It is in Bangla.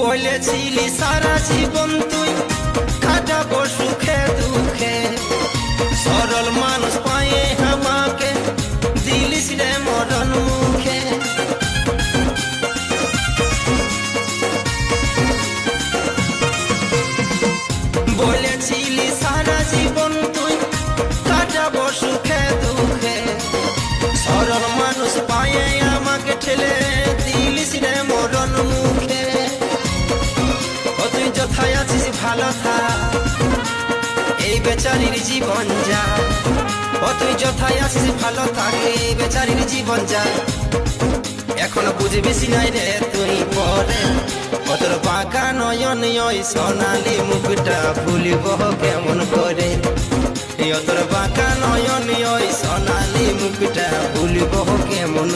বলেছিলি সারা জীবন তুই কাটাবো সুখে দুঃখে, সরল মানুষ পায়ে আমাকে দিলিস রে মরণ মুখে। বলেছিলি সারা জীবন তুই কাটাবো সুখে দুঃখে, সরল মানুষ পায়ে আমাকে ঠেলে দিলিস রে মরণ মুখে। ও তুই যথায় আছিস ভালো থাক, এই বেচারির জীবন যা। ও তুই যথায় আছিস ভালো থাক, এই বেচারির জীবন যা। এখনো বুঝবিস নাই রে তুই পরে, ও তোর বাঁকা নয়ন ওই সোনালি মুখটা ভুলিব কেমন করে। ও তোর বাঁকা নয়ন ওই সোনালি মুখটা ভুলিব কেমন